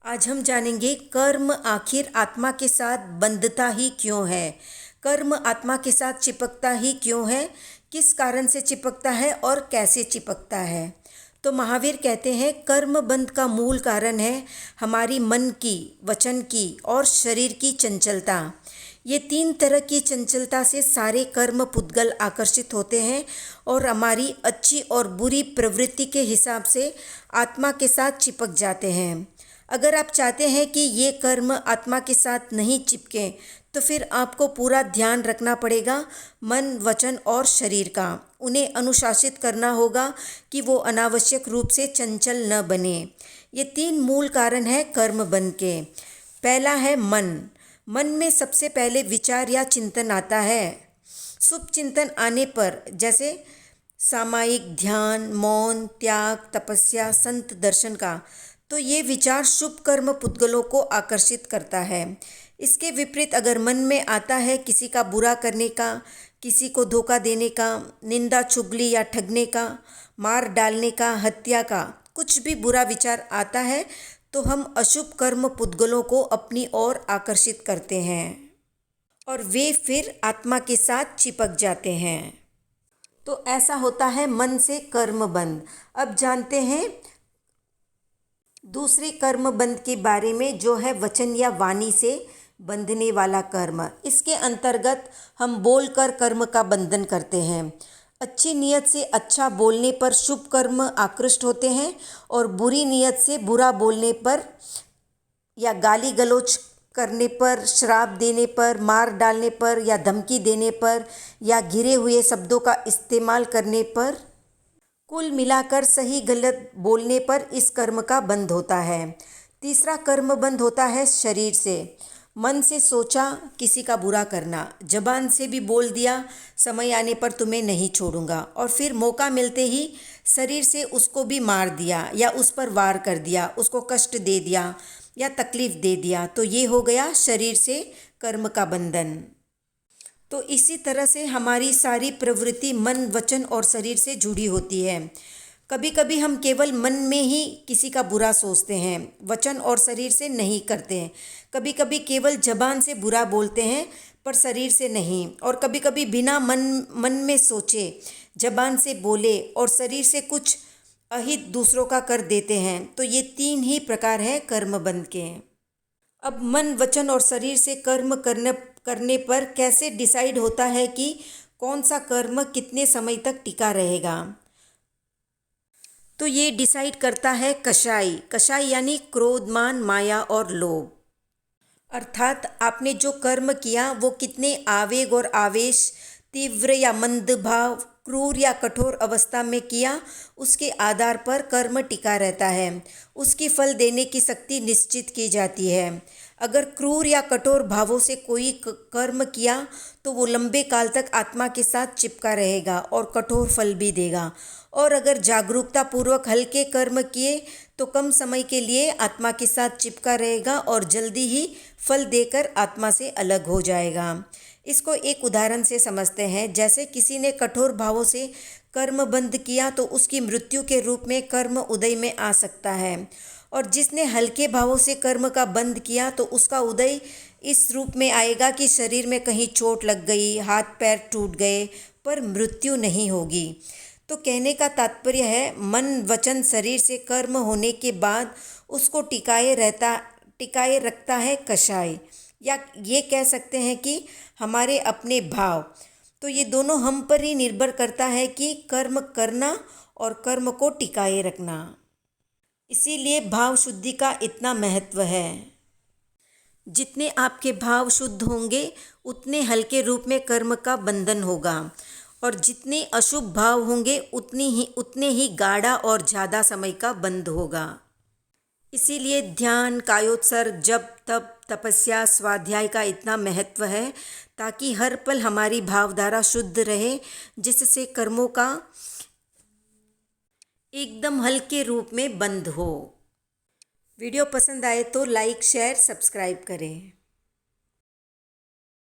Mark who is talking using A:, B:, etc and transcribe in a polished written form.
A: आज हम जानेंगे कर्म आखिर आत्मा के साथ बंधता ही क्यों है। कर्म आत्मा के साथ चिपकता ही क्यों है, किस कारण से चिपकता है और कैसे चिपकता है। तो महावीर कहते हैं कर्म बंध का मूल कारण है हमारी मन की, वचन की और शरीर की चंचलता। ये तीन तरह की चंचलता से सारे कर्म पुद्गल आकर्षित होते हैं और हमारी अच्छी और बुरी प्रवृत्ति के हिसाब से आत्मा के साथ चिपक जाते हैं। अगर आप चाहते हैं कि ये कर्म आत्मा के साथ नहीं चिपकें तो फिर आपको पूरा ध्यान रखना पड़ेगा मन, वचन और शरीर का। उन्हें अनुशासित करना होगा कि वो अनावश्यक रूप से चंचल न बने। ये तीन मूल कारण हैं कर्म बंध के। पहला है मन। मन में सबसे पहले विचार या चिंतन आता है। शुभ चिंतन आने पर, जैसे सामायिक ध्यान, मौन, त्याग, तपस्या, संत दर्शन का, तो ये विचार शुभ कर्म पुद्गलों को आकर्षित करता है। इसके विपरीत अगर मन में आता है किसी का बुरा करने का, किसी को धोखा देने का, निंदा, चुगली या ठगने का, मार डालने का, हत्या का, कुछ भी बुरा विचार आता है तो हम अशुभ कर्म पुद्गलों को अपनी ओर आकर्षित करते हैं और वे फिर आत्मा के साथ चिपक जाते हैं। तो ऐसा होता है मन से कर्म बंध। अब जानते हैं दूसरे कर्म बंध के बारे में, जो है वचन या वाणी से बंधने वाला कर्म। इसके अंतर्गत हम बोलकर कर्म का बंधन करते हैं। अच्छी नीयत से अच्छा बोलने पर शुभ कर्म आकृष्ट होते हैं और बुरी नीयत से बुरा बोलने पर या गाली गलौज करने पर, श्राप देने पर, मार डालने पर या धमकी देने पर या घिरे हुए शब्दों का इस्तेमाल करने पर, कुल मिलाकर सही गलत बोलने पर इस कर्म का बंध होता है। तीसरा कर्म बंध होता है शरीर से। मन से सोचा किसी का बुरा करना, जबान से भी बोल दिया समय आने पर तुम्हें नहीं छोड़ूंगा, और फिर मौका मिलते ही शरीर से उसको भी मार दिया या उस पर वार कर दिया, उसको कष्ट दे दिया या तकलीफ दे दिया, तो ये हो गया शरीर से कर्म का बंधन। तो इसी तरह से हमारी सारी प्रवृत्ति मन, वचन और शरीर से जुड़ी होती है। कभी कभी हम केवल मन में ही किसी का बुरा सोचते हैं, वचन और शरीर से नहीं करते हैं। कभी कभी केवल जबान से बुरा बोलते हैं पर शरीर से नहीं, और कभी कभी बिना मन में सोचे जबान से बोले और शरीर से कुछ अहित दूसरों का कर देते हैं। तो ये तीन ही प्रकार हैं कर्म बंध के। अब मन, वचन और शरीर से कर्म करने पर कैसे डिसाइड होता है कि कौन सा कर्म कितने समय तक टिका रहेगा। तो ये डिसाइड करता है कषाय। कषाय यानी क्रोध, मान, माया और लोभ। अर्थात आपने जो कर्म किया वो कितने आवेग और आवेश, तीव्र या मंद भाव, क्रूर या कठोर अवस्था में किया, उसके आधार पर कर्म टिका रहता है। उसकी फल देने की शक्ति निश्चित की जाती है। अगर क्रूर या कठोर भावों से कोई कर्म किया तो वो लंबे काल तक आत्मा के साथ चिपका रहेगा और कठोर फल भी देगा। और अगर जागरूकता पूर्वक हल्के कर्म किए तो कम समय के लिए आत्मा के साथ चिपका रहेगा और जल्दी ही फल देकर आत्मा से अलग हो जाएगा। इसको एक उदाहरण से समझते हैं। जैसे किसी ने कठोर भावों से कर्म बंध किया तो उसकी मृत्यु के रूप में कर्म उदय में आ सकता है, और जिसने हल्के भावों से कर्म का बंध किया तो उसका उदय इस रूप में आएगा कि शरीर में कहीं चोट लग गई, हाथ पैर टूट गए, पर मृत्यु नहीं होगी। तो कहने का तात्पर्य है मन, वचन, शरीर से कर्म होने के बाद उसको टिकाए रखता है कषाय, या ये कह सकते हैं कि हमारे अपने भाव। तो ये दोनों हम पर ही निर्भर करता है कि कर्म करना और कर्म को टिकाए रखना। इसीलिए भाव शुद्धि का इतना महत्व है। जितने आपके भाव शुद्ध होंगे उतने हल्के रूप में कर्म का बंधन होगा, और जितने अशुभ भाव होंगे उतने ही गाढ़ा और ज़्यादा समय का बंध होगा। इसीलिए ध्यान, कायोत्सर्ग, जप, तप, तपस्या, स्वाध्याय का इतना महत्व है, ताकि हर पल हमारी भावधारा शुद्ध रहे, जिससे कर्मों का एकदम हल्के रूप में बंध हो। वीडियो पसंद आए तो लाइक, शेयर, सब्सक्राइब करें।